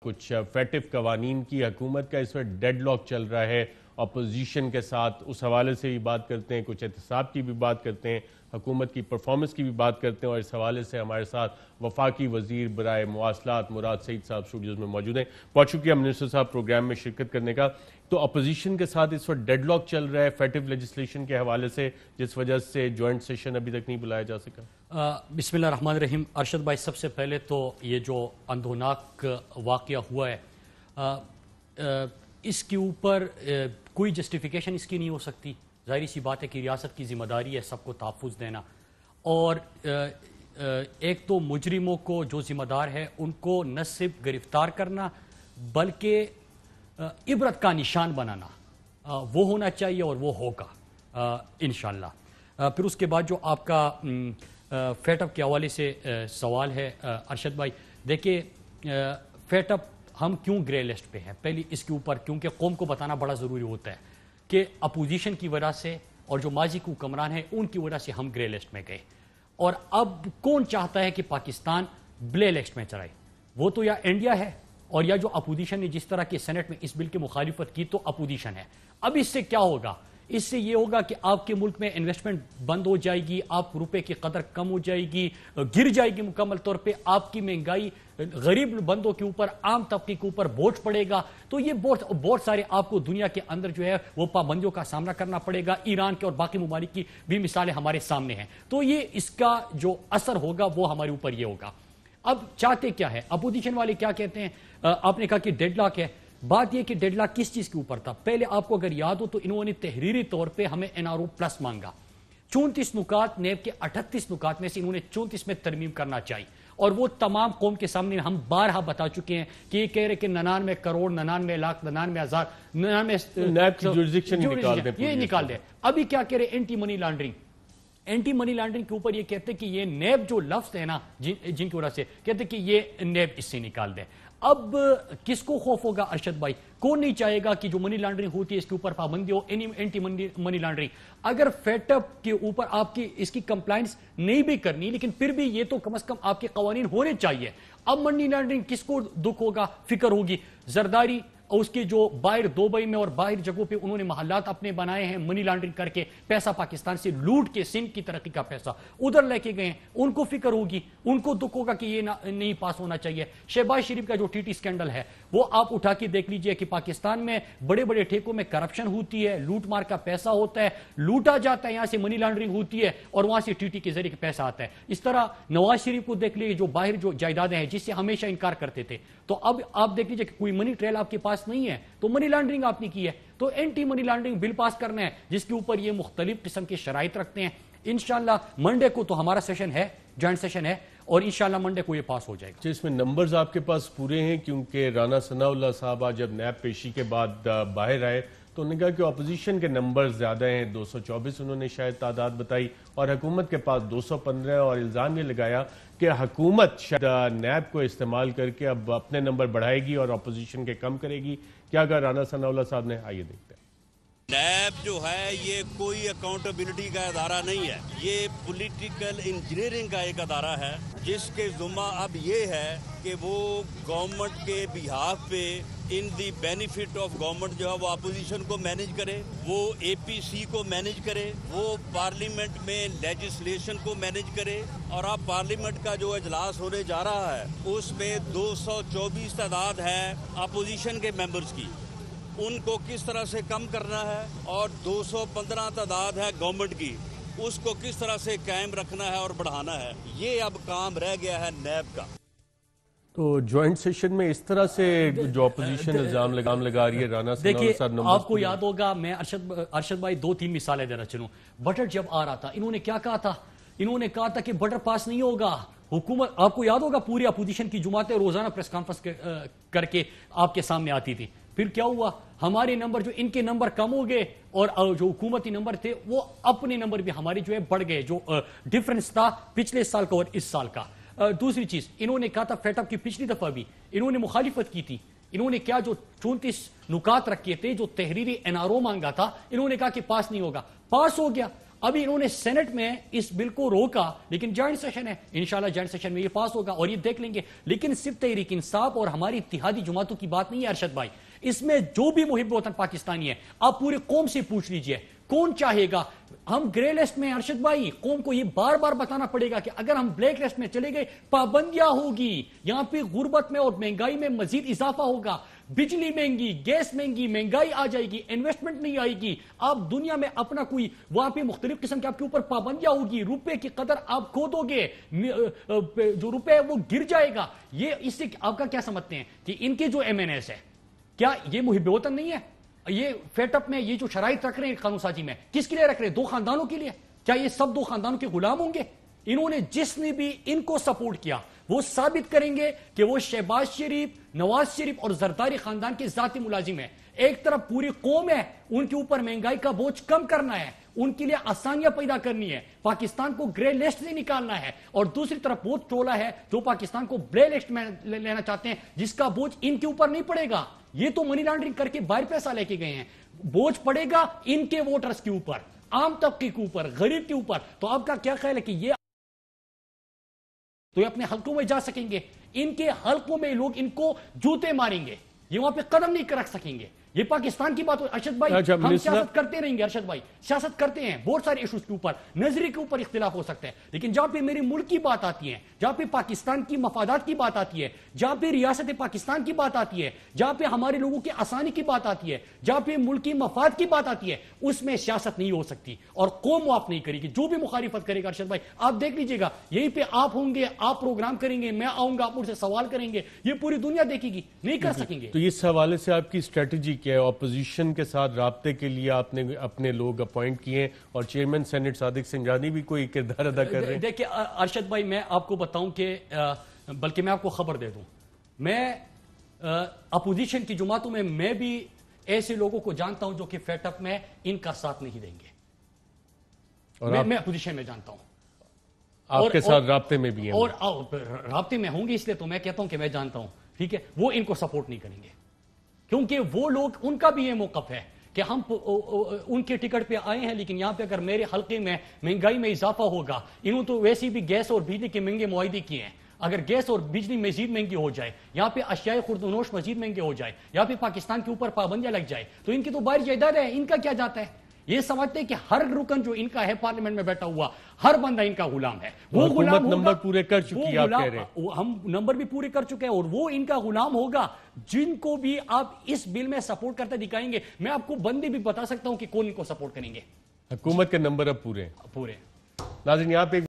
کچھ فیٹف قوانین کی حکومت کا اس وقت ڈیڈ لاک چل رہا ہے اپوزیشن کے ساتھ، اس حوالے سے بھی بات کرتے ہیں، کچھ احتساب کی بھی بات کرتے ہیں، حکومت کی پرفارمنس کی بھی بات کرتے ہیں، اور اس حوالے سے ہمارے ساتھ وفاقی وزیر برائے مواصلات مراد سعید صاحب اسٹوڈیوز میں موجود ہیں۔ بہت شکریہ منسٹر صاحب پروگرام میں شرکت کرنے کا۔ تو اپوزیشن کے ساتھ اس وقت ڈیڈ لاک چل رہا ہے فیٹف لیجسلیشن کے حوالے سے، جس وجہ سے جوائنٹ سیشن ابھی تک نہیں بلایا جا سکا۔ بسم اللہ الرحمن الرحیم۔ ارشد بھائی، سب سے پہلے تو یہ جو اندھوناک واقعہ ہوا ہے، اس کے اوپر کوئی جسٹیفیکیشن اس کی نہیں ہو سکتی۔ ظاہری سی بات ہے کہ ریاست کی ذمہ داری ہے سب کو تحفظ دینا، اور ایک تو مجرموں کو جو ذمہ دار ہے ان کو نہ صرف گرفتار کرنا بلکہ عبرت کا نشان بنانا وہ ہونا چاہیے، اور وہ ہوگا انشاءاللہ۔ پھر اس کے بعد جو آپ کا فیٹ اپ کے حوالے سے سوال ہے ارشد بھائی، دیکھیں فیٹ اپ ہم کیوں گرے لسٹ پہ ہیں، پہلی اس کے اوپر کیونکہ قوم کو بتانا بڑا ضروری ہوتا ہے کہ اپوزیشن کی وجہ سے اور جو ماضی کے حکمران ہیں ان کی وجہ سے ہم گرے لسٹ میں گئے، اور اب کون چاہتا ہے کہ پاکستان بلے لسٹ میں چلائے؟ وہ تو یا انڈیا ہے، اور یا جو اپوزیشن نے جس طرح کے سینٹ میں اس بل کی مخالفت کی تو اپوزیشن ہے۔ اب اس سے کیا ہوگا؟ اس سے یہ ہوگا کہ آپ کے ملک میں انویسٹمنٹ بند ہو جائے گی، آپ روپے کی قدر کم ہو جائے گی، گر جائے گی مکمل طور پہ، آپ کی مہنگائی، غریب بندوں کے اوپر، عام طبقے کے اوپر بوجھ پڑے گا۔ تو یہ بہت سارے آپ کو دنیا کے اندر جو ہے وہ پابندیوں کا سامنا کرنا پڑے گا۔ ایران کے اور باقی ممالک کی بھی مثالیں ہمارے سامنے ہیں، تو یہ اس کا جو اثر ہوگا وہ ہمارے اوپر یہ ہوگا۔ اب چاہتے کیا ہے اپوزیشن والے؟ کیا کہتے ہیں؟ آپ نے کہا کہ ڈیڈ لاک ہے۔ بات یہ کہ ڈیڈ لاک کس چیز کے اوپر تھا؟ پہلے آپ کو اگر یاد ہو تو انہوں نے تحریری طور پہ ہمیں NRO پلس مانگا، 34 نکات، نیب کے 38 نکات میں سے انہوں نے 34 میں ترمیم کرنا چاہیے، اور وہ تمام قوم کے سامنے ہم بارہا بتا چکے ہیں کہ یہ کہہ رہے کہ 99 کروڑ، 99 لاکھ، 99 ہزار، 99 یہ نکال دے۔ ابھی کیا کہہ رہے؟ Anti money laundering. Anti money laundering کے اوپر یہ کہتے ہیں کہ یہ نیب جو لفظ ہے نا جن کی وجہ سے کہتے ہیں کہ یہ نیب اس سے نکال دیں۔ اب کس کو خوف ہوگا ارشد بھائی؟ کون نہیں چاہے گا کہ جو منی لانڈرنگ ہوتی ہے اس کے اوپر پابندی ہو، اینٹی منی لانڈرنگ۔ اگر فیٹ اپ کے اوپر آپ کی اس کی کمپلائنس نہیں بھی کرنی، لیکن پھر بھی یہ تو کم از کم آپ کے قوانین ہونے چاہیے۔ اب منی لانڈرنگ کس کو دکھ ہوگا، فکر ہوگی؟ زرداری اور اس کے جو باہر دبئی میں اور باہر جگہوں پہ انہوں نے محلات اپنے بنائے ہیں، منی لانڈرنگ کر کے پیسہ پاکستان سے لوٹ کے سندھ کی ترقی کا پیسہ ادھر لے کے گئے ہیں، ان کو فکر ہوگی، ان کو دکھ ہوگا کہ یہ نہیں پاس ہونا چاہیے۔ شہباز شریف کا جو TT اسکینڈل ہے وہ آپ اٹھا کے دیکھ لیجئے کہ پاکستان میں بڑے بڑے ٹھیکوں میں کرپشن ہوتی ہے، لوٹ مار کا پیسہ ہوتا ہے، لوٹا جاتا ہے، یہاں سے منی لانڈرنگ ہوتی ہے اور وہاں سے TT کے ذریعے پیسہ آتا ہے۔ اس طرح نواز شریف کو دیکھ لیجئے، جو باہر جو جائیدادیں ہیں جس سے ہمیشہ انکار کرتے تھے، تو اب آپ دیکھ لیجئے کہ کوئی منی ٹریل آپ کے پاس نہیں ہے، تو منی لانڈرنگ آپ نے کی ہے، تو اینٹی منی لانڈرنگ بل پاس کرنا ہے جس کے اوپر یہ مختلف قسم کے شرائط رکھتے ہیں۔ انشاءاللہ منڈے کو تو ہمارا سیشن ہے، جوائنٹ سیشن ہے، اور انشاءاللہ منڈے کو یہ پاس ہو جائے گا۔ اس میں نمبرز آپ کے پاس پورے ہیں؟ کیونکہ رانا ثناء اللہ صاحب آج جب نیب پیشی کے بعد باہر آئے تو انہوں نے کہا کہ اپوزیشن کے نمبر زیادہ ہیں، 224 انہوں نے شاید تعداد بتائی، اور حکومت کے پاس 215، اور الزام یہ لگایا کہ حکومت شاید نیب کو استعمال کر کے اب اپنے نمبر بڑھائے گی اور اپوزیشن کے کم کرے گی۔ کیا کہا رانا ثناء اللہ صاحب نے؟ آئیے دیکھتے ہیں۔ نیب جو ہے یہ کوئی اکاؤنٹیبلٹی کا ادارہ نہیں ہے، یہ پولیٹیکل انجینئرنگ کا ایک ادارہ ہے جس کے ذمہ اب یہ ہے کہ وہ گورنمنٹ کے بہاف پہ ان دی بینیفٹ آف گورنمنٹ جو ہے وہ اپوزیشن کو مینیج کرے، وہ APC کو مینیج کرے، وہ پارلیمنٹ میں لیجسلیشن کو مینیج کرے، اور اب پارلیمنٹ کا جو اجلاس ہونے جا رہا ہے اس میں 224 تعداد ہے اپوزیشن کے ممبرز کی، ان کو کس طرح سے کم کرنا ہے، اور 215 تعداد ہے گورنمنٹ کی، اس کو کس طرح سے قائم رکھنا ہے اور بڑھانا ہے۔ یہ اب کام رہ گیا ہے نیب کا۔ تو جوائنٹ سیشن میں اس طرح سے جو اپوزیشن الزام لگا رہی ہے رانا ثناء اللہ صاحب، دیکھیے آپ کو یاد ہوگا، میں ارشد بھائی 2-3 مثالیں دینا چلوں۔ بجٹ جب آ رہا تھا انہوں نے کیا کہا تھا؟ انہوں نے کہا تھا کہ بجٹ پاس نہیں ہوگا۔ حکومت، آپ کو یاد ہوگا، پوری اپوزیشن کی جماعتیں روزانہ پریس کانفرنس کر کے آپ کے سامنے آتی تھی۔ پھر کیا ہوا؟ ہمارے نمبر، جو ان کے نمبر کم ہو گئے، اور جو حکومتی نمبر تھے وہ اپنے نمبر بھی ہمارے جو ہے بڑھ گئے، جو ڈیفرنس تھا پچھلے سال کا اور اس سال کا۔ دوسری چیز، انہوں نے کہا تھا فیٹ اپ کی پچھلی دفعہ بھی انہوں نے مخالفت کی تھی، انہوں نے کیا جو 34 نکات رکھے تھے، جو تحریری NRO مانگا تھا، انہوں نے کہا کہ پاس نہیں ہوگا، پاس ہو گیا۔ ابھی انہوں نے سینٹ میں اس بل کو روکا، لیکن جوائنٹ سیشن ہے، انشاءاللہ جوائنٹ سیشن میں یہ پاس ہوگا اور یہ دیکھ لیں گے. لیکن صرف تحریک انصاف اور ہماری اتحادی جماعتوں کی بات نہیں ہے ارشد بھائی، اس میں جو بھی محب وطن پاکستانی ہے آپ پوری قوم سے پوچھ لیجئے کون چاہے گا. ہم گرے لسٹ میں ارشد بھائی قوم کو یہ بار بار بتانا پڑے گا کہ اگر ہم بلیک لسٹ میں چلے گئے پابندیاں ہوگی، یہاں پہ غربت میں اور مہنگائی میں مزید اضافہ ہوگا، بجلی مہنگی، گیس مہنگی، مہنگائی آ جائے گی، انویسٹمنٹ نہیں آئے گی، آپ دنیا میں اپنا کوئی وہاں پہ مختلف قسم کے آپ کے اوپر پابندیاں ہوگی، روپے کی قدر آپ کھو دو گے، جو روپے ہے وہ گر جائے گا. یہ اس سے آپ کا کیا سمجھتے ہیں کہ ان کے جو ایم این ایس ہے کیا یہ محب وطن نہیں ہے؟ یہ فیٹ اپ میں یہ جو شرائط رکھ رہے ہیں قانون سازی میں کس کے لیے رکھ رہے ہیں؟ دو خاندانوں کے لیے. کیا یہ سب دو خاندانوں کے غلام ہوں گے؟ انہوں نے جس نے بھی ان کو سپورٹ کیا وہ ثابت کریں گے کہ وہ شہباز شریف، نواز شریف اور زرداری خاندان کے ذاتی ملازم ہیں. ایک طرف پوری قوم ہے، ان کے اوپر مہنگائی کا بوجھ کم کرنا ہے، ان کے لیے آسانیاں پیدا کرنی ہے، پاکستان کو گرے لسٹ سے نکالنا ہے، اور دوسری طرف وہ ٹولہ ہے جو پاکستان کو بلے لسٹ میں لینا چاہتے ہیں جس کا بوجھ ان کے اوپر نہیں پڑے گا. یہ تو منی لانڈرنگ کر کے باہر پیسہ لے کے گئے ہیں، بوجھ پڑے گا ان کے ووٹرز کے اوپر، عام طبقے کے اوپر، غریب کے اوپر. تو آپ کا کیا خیال ہے کہ یہ تو یہ اپنے حلقوں میں جا سکیں گے؟ ان کے حلقوں میں لوگ ان کو جوتے ماریں گے، یہ وہاں پہ قدم نہیں رکھ سکیں گے. یہ پاکستان کی بات ہو. ارشد بھائی ہم سیاست کرتے رہیں گے، ارشد بھائی سیاست کرتے ہیں بہت سارے ایشوز کے اوپر، نظریے کے اوپر اختلاف ہو سکتا ہے، لیکن جہاں پہ میرے ملک کی بات آتی ہے، جہاں پہ پاکستان کی مفادات کی بات آتی ہے، جہاں پہ ریاست پاکستان کی بات آتی ہے، جہاں پہ ہمارے لوگوں کی آسانی کی بات آتی ہے، جہاں پہ ملکی مفاد کی بات آتی ہے، اس میں سیاست نہیں ہو سکتی اور قوم معاف نہیں کرے گی. جو بھی مخالفت کرے گا ارشد بھائی آپ دیکھ لیجئے گا، یہیں پہ آپ ہوں گے، آپ پروگرام کریں گے، میں آؤں گا، آپ مجھ سے سوال کریں گے، یہ پوری دنیا دیکھے گی، نہیں کر سکیں گے. تو اس حوالے سے آپ کی اسٹریٹجی کیا ہے؟ اپوزیشن کے ساتھ رابطے کے لیے آپ نے اپنے لوگ اپوائنٹ کیے ہیں اور چیئرمین سینٹ صادق سنجانی بھی کوئی کردار ادا کر رہے ہیں. دیکھیں ارشد بھائی میں آپ کو بتاؤں کہ بلکہ میں آپ کو خبر دے دوں، میں اپوزیشن کی جماعتوں میں بھی ایسے لوگوں کو جانتا ہوں جو کہ فیٹ اپ میں ان کا ساتھ نہیں دیں گے، اور میں اپوزیشن میں جانتا ہوں. آپ کے ساتھ رابطے میں بھی ہیں؟ اور رابطے میں ہوں گے، اس لیے تو میں کہتا ہوں کہ میں جانتا ہوں، ٹھیک ہے. وہ ان کو سپورٹ نہیں کریں گے کیونکہ وہ لوگ، ان کا بھی یہ موقف ہے کہ ہم ان کے ٹکٹ پہ آئے ہیں، لیکن یہاں پہ اگر میرے حلقے میں مہنگائی میں اضافہ ہوگا، انہوں تو ویسے بھی گیس اور بجلی کے مہنگے معاہدے کیے ہیں، اگر گیس اور بجلی مزید مہنگی ہو جائے، یہاں پہ اشیاء خرد و نوش مزید مہنگے ہو جائے، یہاں پہ پاکستان کے اوپر پابندیاں لگ جائے، تو ان کی تو باہر جائیداد ہے، ان کا کیا جاتا ہے؟ یہ سمجھتے ہیں کہ ہر رکن جو ان کا ہے پارلیمنٹ میں بیٹھا ہوا، ہر بندہ ان کا غلام ہے. وہ غلام نمبر پورے کر چکی ہے، آپ کہہ رہے ہیں. ہم نمبر بھی پورے کر چکے ہیں اور وہ ان کا غلام ہوگا جن کو بھی آپ اس بل میں سپورٹ کرتے دکھائیں گے. میں آپ کو بندے بھی بتا سکتا ہوں کہ کون ان کو سپورٹ کریں گے. حکومت کے نمبر اب پورے پورے. ناظرین یہاں پہ